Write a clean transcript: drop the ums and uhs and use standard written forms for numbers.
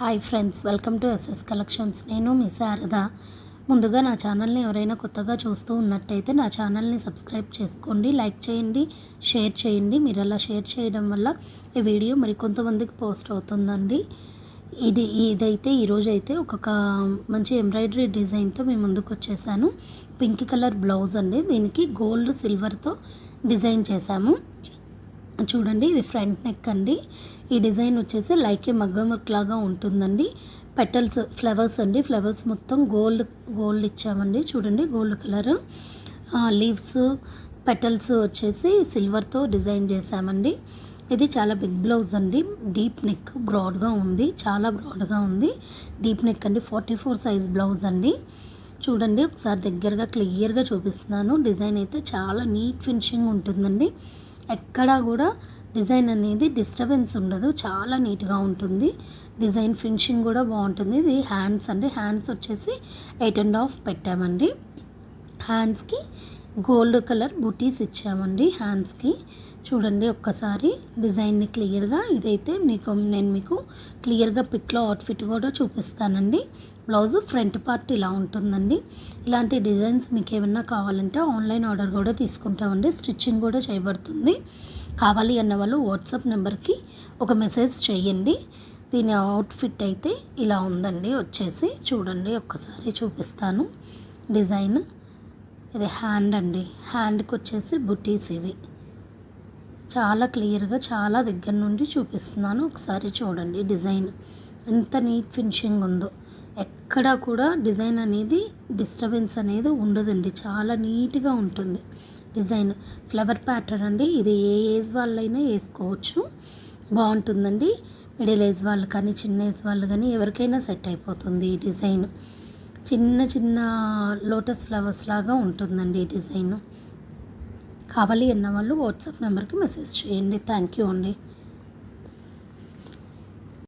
Hi friends, welcome to S S collections. నేను మీ శారద. ముందుగా నా ఛానల్ని ఎవరైనా కొత్తగా చూస్తూ ఉన్నట్టయితే నా ఛానల్ని సబ్స్క్రైబ్ చేసుకోండి, లైక్ చేయండి, షేర్ చేయండి. మీరు అలా షేర్ చేయడం వల్ల ఈ వీడియో మరి కొంతమందికి పోస్ట్ అవుతుందండి. ఇదైతే ఈరోజు అయితే ఒక మంచి ఎంబ్రాయిడరీ డిజైన్తో మేము ముందుకు వచ్చేసాను. పింక్ కలర్ బ్లౌజ్ అండి. దీనికి గోల్డ్ సిల్వర్తో డిజైన్ చేశాము. చూడండి, ఇది ఫ్రంట్ నెక్ అండి. ఈ డిజైన్ వచ్చేసి లైక్ ఏ మగ్గం వర్క్ లాగా ఉంటుందండి. పెటల్స్ ఫ్లవర్స్ అండి. ఫ్లవర్స్ మొత్తం గోల్డ్ ఇచ్చామండి. చూడండి, గోల్డ్ కలర్. లీవ్స్ పెటల్స్ వచ్చేసి సిల్వర్తో డిజైన్ చేశామండి. ఇది చాలా బిగ్ బ్లౌజ్ అండి. డీప్ నెక్ బ్రాడ్గా ఉంది, చాలా బ్రాడ్గా ఉంది. డీప్ నెక్ అండి. 44 సైజ్ బ్లౌజ్ అండి. చూడండి, ఒకసారి దగ్గరగా క్లియర్గా చూపిస్తున్నాను. డిజైన్ అయితే చాలా నీట్ ఫినిషింగ్ ఉంటుందండి. ఎక్కడా కూడా డిజైన్ అనేది డిస్టర్బెన్స్ ఉండదు, చాలా నీట్గా ఉంటుంది. డిజైన్ ఫినిషింగ్ కూడా బాగుంటుంది. ఇది హ్యాండ్స్ అండి. హ్యాండ్స్ వచ్చేసి 8.5 పెట్టామండి. హ్యాండ్స్కి గోల్డ్ కలర్ బుటీస్ ఇచ్చామండి. హ్యాండ్స్కి చూడండి ఒక్కసారి డిజైన్ని క్లియర్గా. ఇదైతే నేను మీకు క్లియర్గా పిక్లో అవుట్ఫిట్ కూడా చూపిస్తానండి. బ్లౌజ్ ఫ్రంట్ పార్ట్ ఇలా ఉంటుందండి. ఇలాంటి డిజైన్స్ మీకు ఏమన్నా కావాలంటే ఆన్లైన్ ఆర్డర్ కూడా తీసుకుంటామండి. స్టిచ్చింగ్ కూడా చేయబడుతుంది. కావాలి అన్న వాళ్ళు వాట్సాప్ నెంబర్కి ఒక మెసేజ్ చేయండి. దీని అవుట్ఫిట్ అయితే ఇలా ఉందండి. వచ్చేసి చూడండి, ఒక్కసారి చూపిస్తాను డిజైన్. ఇది హ్యాండ్ అండి. హ్యాండ్కి వచ్చేసి బుటీస్ ఇవి. చాలా క్లియర్గా చాలా దగ్గర నుండి చూపిస్తున్నాను. ఒకసారి చూడండి డిజైన్ ఎంత నీట్ ఫినిషింగ్ ఉందో. ఎక్కడా కూడా డిజైన్ అనేది డిస్టర్బెన్స్ అనేది ఉండదండి. చాలా నీట్గా ఉంటుంది డిజైన్. ఫ్లవర్ ప్యాటర్న్ అండి. ఇది ఏ ఏజ్ వాళ్ళైనా వేసుకోవచ్చు, బాగుంటుందండి. మిడిల్ ఏజ్ వాళ్ళు కానీ చిన్న ఏజ్ వాళ్ళు కానీ ఎవరికైనా సెట్ అయిపోతుంది ఈ డిజైన్. చిన్న చిన్న లోటస్ ఫ్లవర్స్ లాగా ఉంటుందండి ఈ డిజైన్. కావాలి అన్న వాళ్ళు వాట్సాప్ నెంబర్కి మెసేజ్ చేయండి. థ్యాంక్ యూ అండి.